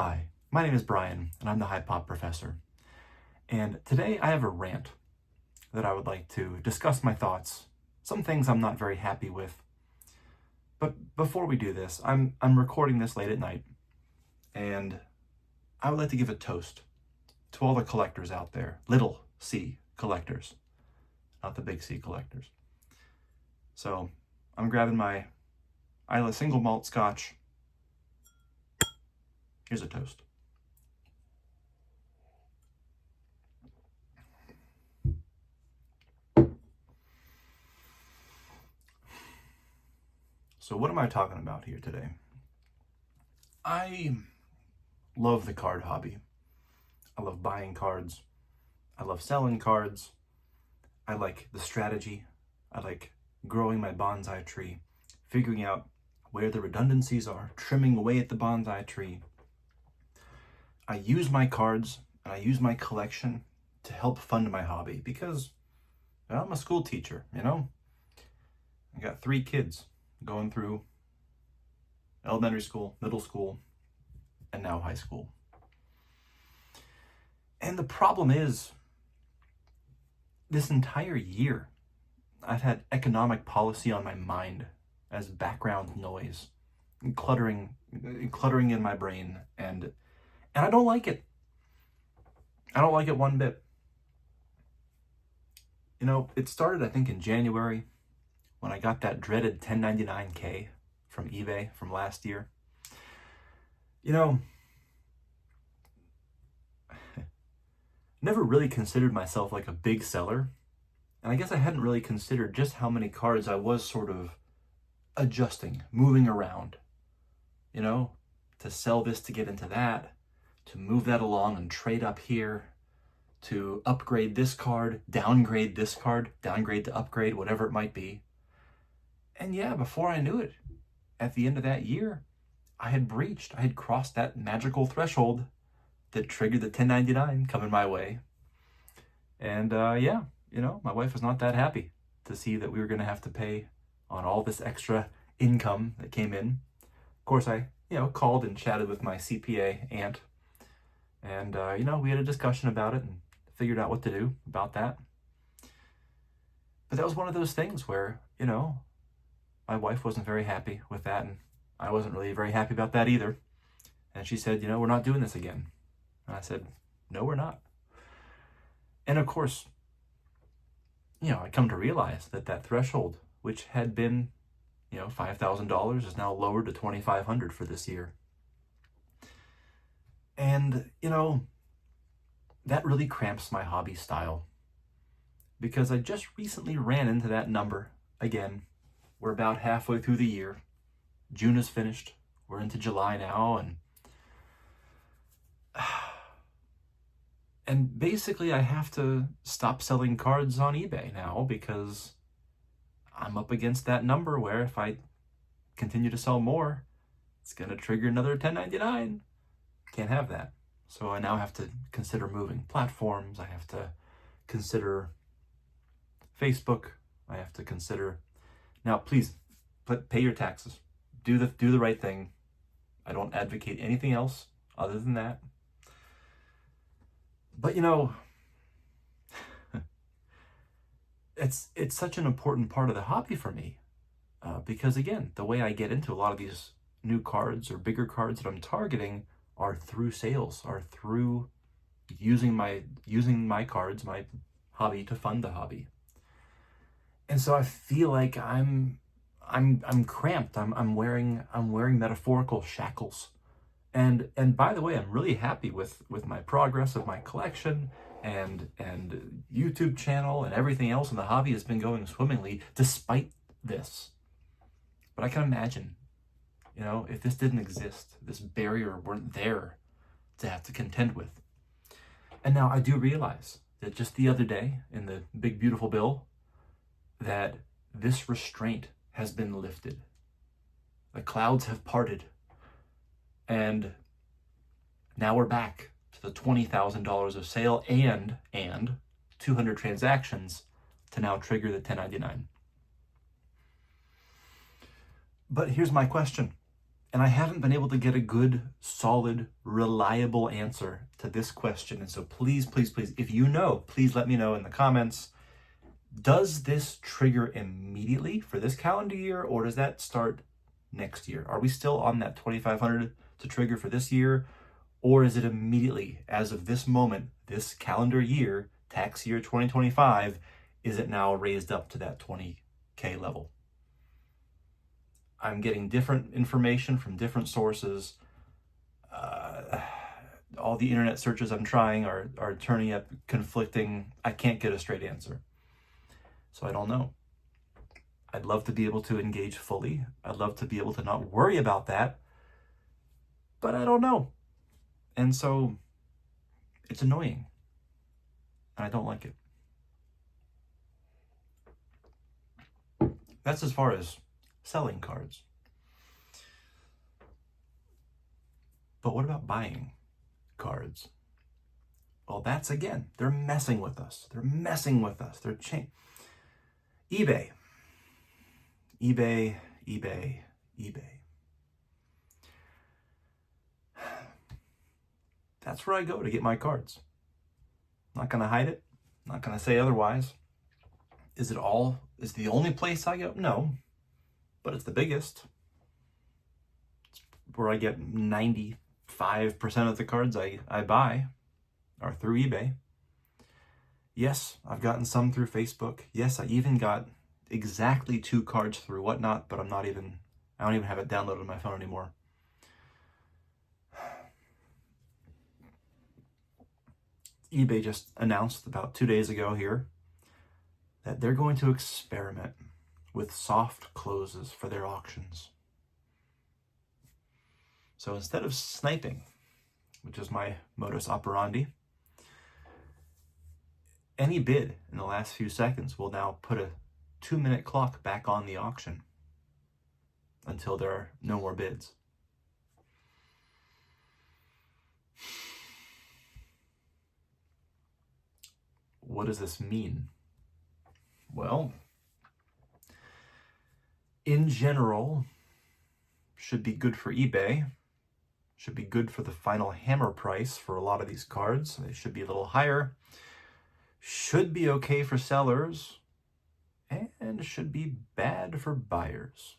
Hi, my name is Brian, and I'm the High Pop Professor. And today I have a rant that I would like to discuss my thoughts, some things I'm not very happy with. But before we do this, I'm recording this late at night, and I would like to give a toast to all the collectors out there, little C collectors, not the big C collectors. So I'm grabbing my Isla single malt scotch. Here's a toast. So what am I talking about here today? I love the card hobby. I love buying cards. I love selling cards. I like the strategy. I like growing my bonsai tree, figuring out where the redundancies are, trimming away at the bonsai tree. I use my cards and I use my collection to help fund my hobby because I'm a school teacher, I got 3 kids going through elementary school, middle school, and now high school. And the problem is, this entire year, I've had economic policy on my mind as background noise, cluttering in my brain, and I don't like it. I don't like it one bit. It started, I think, in January when I got that dreaded 1099K from eBay from last year. Never really considered myself like a big seller. And I guess I hadn't really considered just how many cards I was sort of adjusting, moving around, to sell this to get into that, to move that along and trade up here, to upgrade this card, downgrade this card, downgrade to upgrade, whatever it might be. And yeah, before I knew it, at the end of that year, I had crossed that magical threshold that triggered the 1099 coming my way. And my wife was not that happy to see that we were going to have to pay on all this extra income that came in. Of course, I, called and chatted with my CPA aunt. And, we had a discussion about it and figured out what to do about that. But that was one of those things where, my wife wasn't very happy with that, and I wasn't really very happy about that either. And she said, we're not doing this again. And I said, no, we're not. And of course, I come to realize that threshold, which had been, $5,000, is now lowered to $2,500 for this year. And, that really cramps my hobby style because I just recently ran into that number again. We're about halfway through the year. June is finished. We're into July now, and basically I have to stop selling cards on eBay now because I'm up against that number where if I continue to sell more, it's going to trigger another 1099. Can't have that. So I now have to consider moving platforms. I have to consider Facebook. I have to consider... Now, please, pay your taxes. Do the right thing. I don't advocate anything else other than that. But it's such an important part of the hobby for me because again, the way I get into a lot of these new cards or bigger cards that I'm targeting are through sales, are through using my cards, my hobby, to fund the hobby. And so I feel like I'm cramped. I'm wearing metaphorical shackles. And by the way, I'm really happy with my progress of my collection and YouTube channel, and everything else in the hobby has been going swimmingly despite this. But I can imagine, if this didn't exist, this barrier weren't there to have to contend with. And now I do realize that just the other day in the big beautiful bill, that this restraint has been lifted. The clouds have parted. And now we're back to the $20,000 of sale and 200 transactions to now trigger the 1099. But here's my question. And I haven't been able to get a good, solid, reliable answer to this question. And so please, please, please, if you know, please let me know in the comments. Does this trigger immediately for this calendar year, or does that start next year? Are we still on that 2,500 to trigger for this year, or is it immediately, as of this moment, this calendar year, tax year 2025, is it now raised up to that 20K level? I'm getting different information from different sources. All the internet searches I'm trying are turning up conflicting. I can't get a straight answer. So I don't know. I'd love to be able to engage fully. I'd love to be able to not worry about that, but I don't know. And so it's annoying, and I don't like it. That's as far as selling cards. But what about buying cards? Well, that's again, they're messing with us. They're messing with us. They're eBay. eBay, eBay, eBay. That's where I go to get my cards. I'm not going to hide it. I'm not going to say otherwise. Is the only place I go? No, but it's the biggest. It's where I get 95% of the cards I buy are through eBay. Yes, I've gotten some through Facebook. Yes, I even got exactly 2 cards through Whatnot, but I don't even have it downloaded on my phone anymore. eBay just announced about 2 days ago here that they're going to experiment with soft closes for their auctions. So instead of sniping, which is my modus operandi, any bid in the last few seconds will now put a 2-minute clock back on the auction until there are no more bids. What does this mean? Well, in general, should be good for eBay, should be good for the final hammer price for a lot of these cards. They should be a little higher, should be okay for sellers, and should be bad for buyers.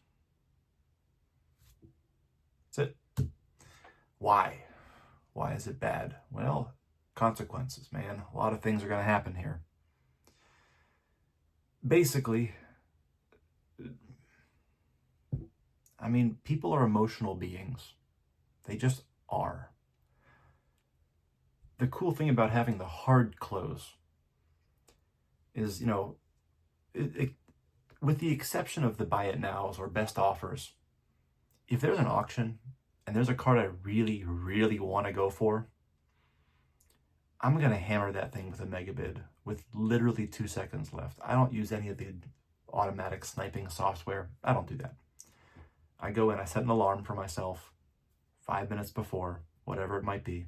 That's it. Why? Why is it bad? Well, consequences, man. A lot of things are going to happen here. Basically, I mean, people are emotional beings. They just are. The cool thing about having the hard close is, with the exception of the buy it nows or best offers, if there's an auction and there's a card I really, really want to go for, I'm going to hammer that thing with a mega bid with literally 2 seconds left. I don't use any of the automatic sniping software. I don't do that. I go in, I set an alarm for myself 5 minutes before, whatever it might be.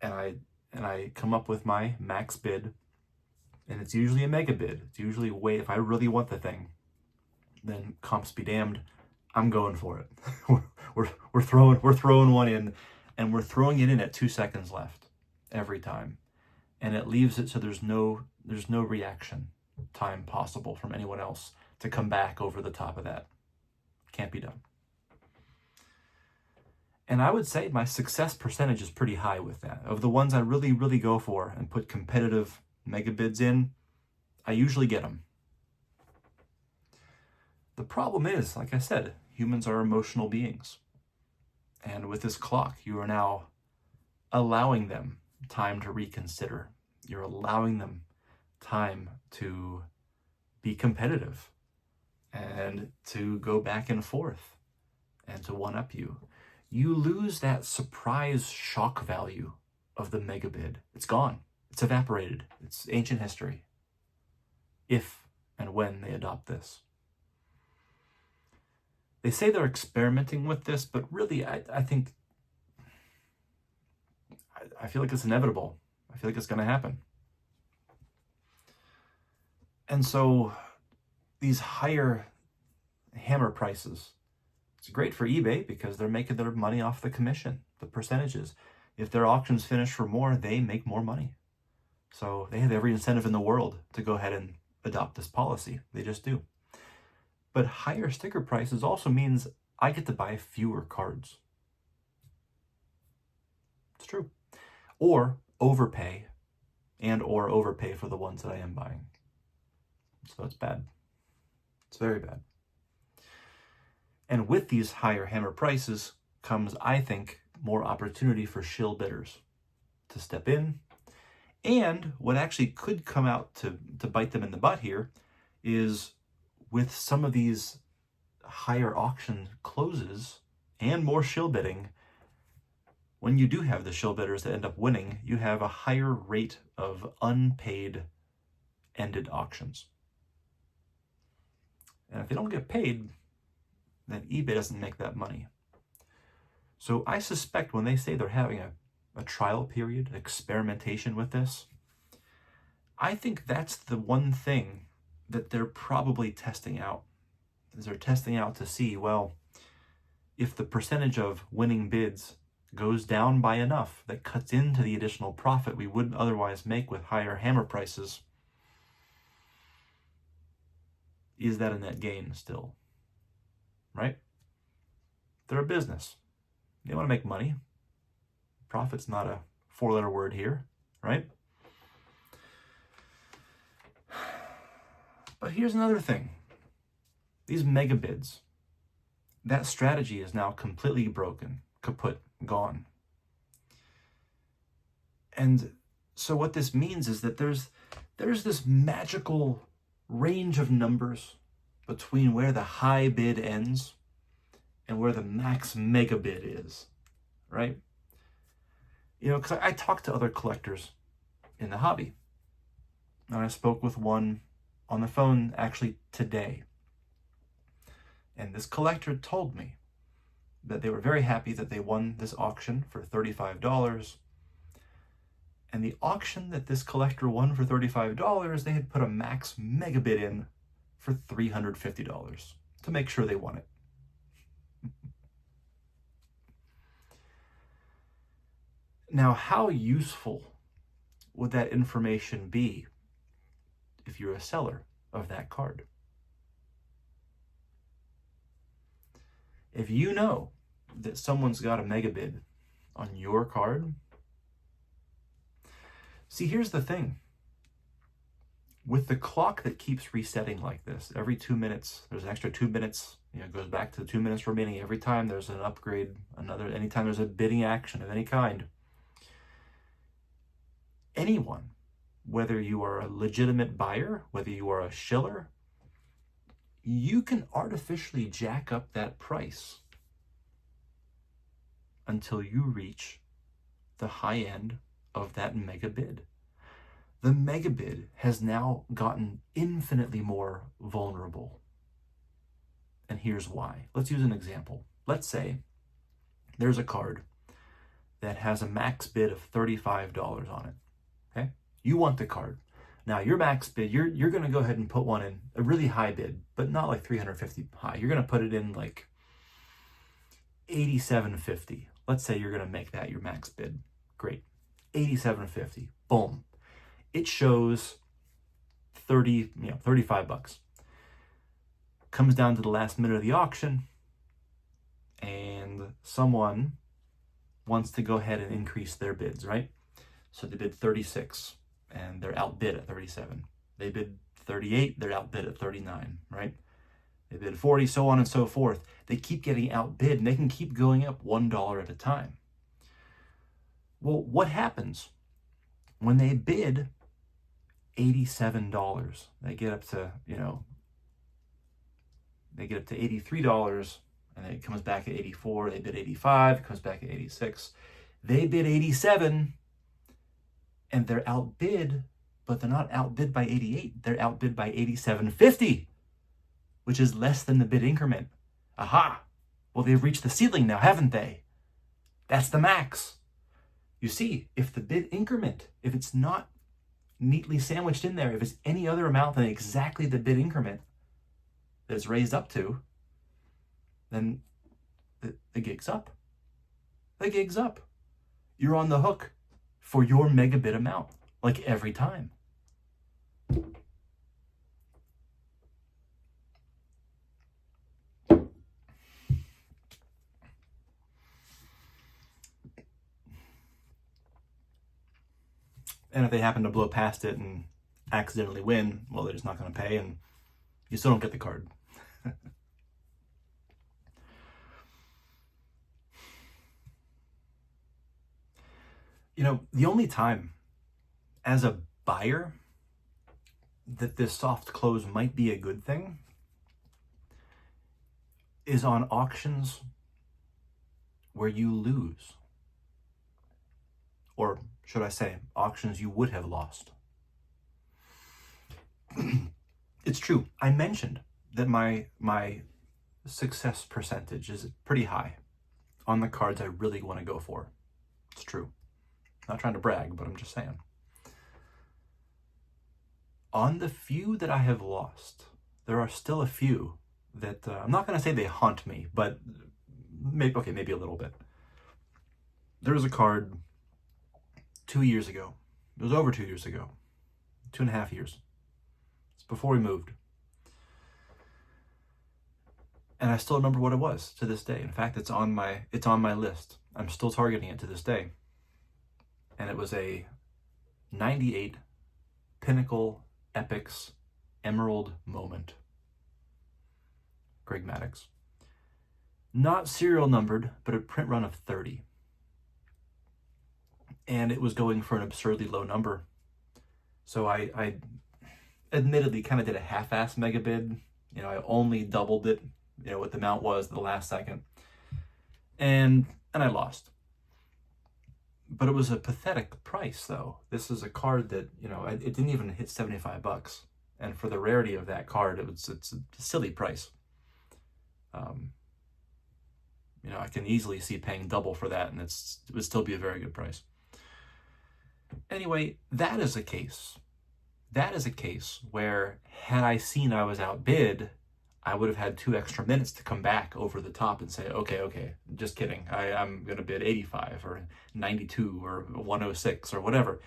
And I come up with my max bid, and it's usually a mega bid. It's usually if I really want the thing, then comps be damned, I'm going for it. we're throwing one in, and we're throwing it in at 2 seconds left every time. And it leaves it so there's no reaction time possible from anyone else to come back over the top of that. Can't be done. And I would say my success percentage is pretty high with that. Of the ones I really, really go for and put competitive mega bids in, I usually get them. The problem is, like I said, humans are emotional beings. And with this clock, you are now allowing them time to reconsider. You're allowing them time to be competitive and to go back and forth and to one-up you. You lose that surprise shock value of the mega bid. It's gone. It's evaporated. It's ancient history. If and when they adopt this. They say they're experimenting with this, but really, I think, I feel like it's inevitable. I feel like it's going to happen. And so these higher hammer prices It's great for eBay because they're making their money off the commission, the percentages. If their auctions finish for more, they make more money. So they have every incentive in the world to go ahead and adopt this policy. They just do. But higher sticker prices also means I get to buy fewer cards. It's true. Or overpay or overpay for the ones that I am buying. So it's bad. It's very bad. And with these higher hammer prices comes, I think, more opportunity for shill bidders to step in. And what actually could come out to bite them in the butt here is with some of these higher auction closes and more shill bidding, when you do have the shill bidders that end up winning, you have a higher rate of unpaid ended auctions. And if they don't get paid, then eBay doesn't make that money. So I suspect when they say they're having a trial period, experimentation with this, I think that's the one thing that they're probably testing out. Is they're testing out to see, well, if the percentage of winning bids goes down by enough that cuts into the additional profit we would otherwise make with higher hammer prices, is that a net gain still? Right? They're a business. They want to make money. Profit's not a four-letter word here, right? But here's another thing. These mega bids, that strategy is now completely broken, kaput, gone. And so what this means is that there's this magical range of numbers between where the high bid ends and where the max mega bid is, right? You know, because I talked to other collectors in the hobby. And I spoke with one on the phone actually today. And this collector told me that they were very happy that they won this auction for $35. And the auction that this collector won for $35, they had put a max mega bid in for $350 to make sure they won it. Now, how useful would that information be if you're a seller of that card? If you know that someone's got a mega bid on your card, see, here's the thing. With the clock that keeps resetting like this, every 2 minutes, there's an extra 2 minutes, it goes back to the 2 minutes remaining every time there's an upgrade, anytime there's a bidding action of any kind. Anyone, whether you are a legitimate buyer, whether you are a shiller, you can artificially jack up that price until you reach the high end of that mega bid. The mega bid has now gotten infinitely more vulnerable. And here's why. Let's use an example. Let's say there's a card that has a max bid of $35 on it. Okay? You want the card. Now your max bid, you're going to go ahead and put one in, a really high bid, but not like 350 high. You're going to put it in like 87.50. Let's say you're going to make that your max bid. Great. 87.50. Boom. It shows $35. Comes down to the last minute of the auction, and someone wants to go ahead and increase their bids, right? So they bid 36, and they're outbid at 37. They bid 38, they're outbid at 39, right? They bid 40, so on and so forth. They keep getting outbid, and they can keep going up $1 at a time. Well, what happens when they bid $87? They get up to, they get up to $83, and then it comes back at 84. They bid 85, it comes back at 86. They bid 87, and they're outbid, but they're not outbid by 88. They're outbid by 87.50, which is less than the bid increment. Aha! Well, they've reached the ceiling now, haven't they? That's the max. You see, if the bid increment, if it's not neatly sandwiched in there, if it's any other amount than exactly the bid increment that it's raised up to, then the gig's up. The gig's up. You're on the hook for your megabid amount, like every time. And if they happen to blow past it and accidentally win, well, they're just not going to pay, and you still don't get the card. You know, the only time as a buyer that this soft close might be a good thing is on auctions where you lose. Or should I say, auctions you would have lost. It's true. I mentioned that my success percentage is pretty high on the cards I really want to go for. It's true. Not trying to brag, but I'm just saying. On the few that I have lost, there are still a few that I'm not going to say they haunt me, but maybe a little bit. There was a card 2 years ago. It was over 2 years ago. 2.5 years. It's before we moved. And I still remember what it was to this day. In fact, it's on my list. I'm still targeting it to this day. And it was a 98 Pinnacle Epics Emerald Moment. Greg Maddox. Not serial numbered, but a print run of 30. And it was going for an absurdly low number. So I admittedly kind of did a half-ass mega bid. You know, I only doubled it, you know, what the amount was at the last second. And I lost. But it was a pathetic price, though. This is a card that, you know, it didn't even hit $75. And for the rarity of that card, it's a silly price. You know, I can easily see paying double for that, and it would still be a very good price. Anyway, that is a case. That is a case where, had I seen I was outbid, I would have had 2 extra minutes to come back over the top and say, okay, just kidding. I'm going to bid 85 or 92 or 106 or whatever.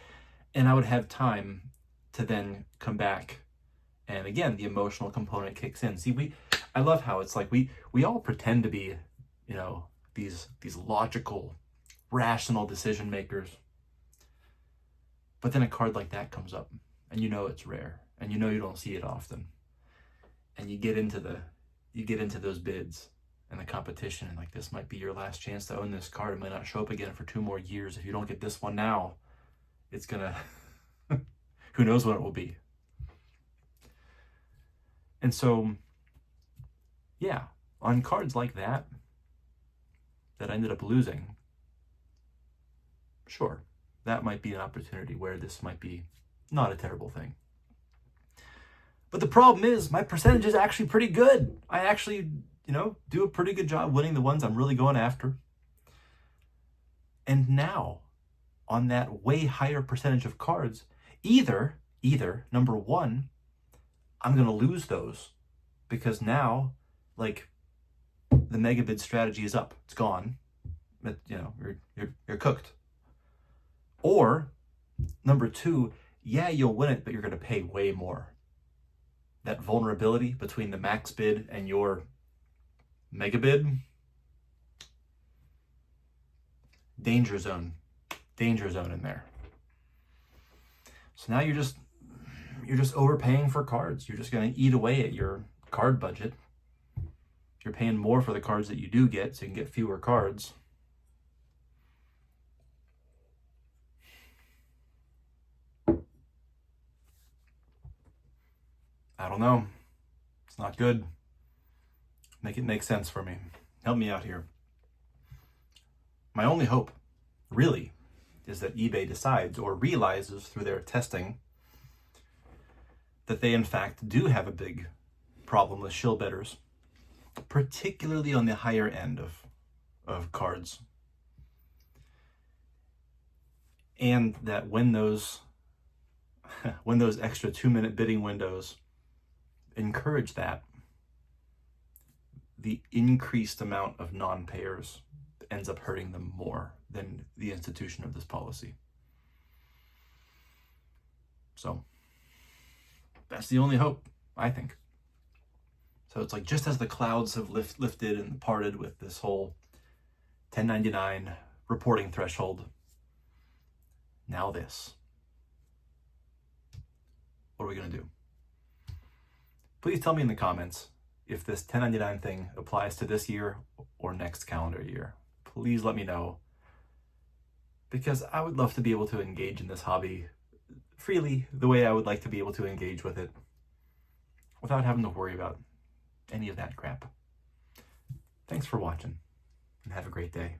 And I would have time to then come back. And again, the emotional component kicks in. See, I love how it's like we all pretend to be, you know, these logical, rational decision makers. But then a card like that comes up, and you know it's rare, and you know you don't see it often. And you get into those bids and the competition, and like, this might be your last chance to own this card. It might not show up again for 2 more years. If you don't get this one now, it's gonna who knows when it will be. And so, yeah, on cards like that I ended up losing, sure, that might be an opportunity where this might be not a terrible thing. But the problem is my percentage is actually pretty good. I actually, you know, do a pretty good job winning the ones I'm really going after. And now, on that way higher percentage of cards, either, number one, I'm going to lose those because now, like, the mega bid strategy is up. It's gone. But, you know, you're cooked. Or, number two, yeah, you'll win it, but you're going to pay way more. That vulnerability between the max bid and your mega bid, danger zone in there. So now you're just overpaying for cards. You're just going to eat away at your card budget. You're paying more for the cards that you do get, so you can get fewer cards. I don't know. It's not good. Make it make sense for me. Help me out here. My only hope, really, is that eBay decides or realizes through their testing that they in fact do have a big problem with shill bidders, particularly on the higher end of cards. And that when those extra 2-minute bidding windows encourage that, the increased amount of non-payers ends up hurting them more than the institution of this policy. So that's the only hope, I think. So it's like, just as the clouds have lifted and parted with this whole 1099 reporting threshold, now this. What are we going to do? Please tell me in the comments if this 1099 thing applies to this year or next calendar year. Please let me know, because I would love to be able to engage in this hobby freely the way I would like to be able to engage with it without having to worry about any of that crap. Thanks for watching, and have a great day.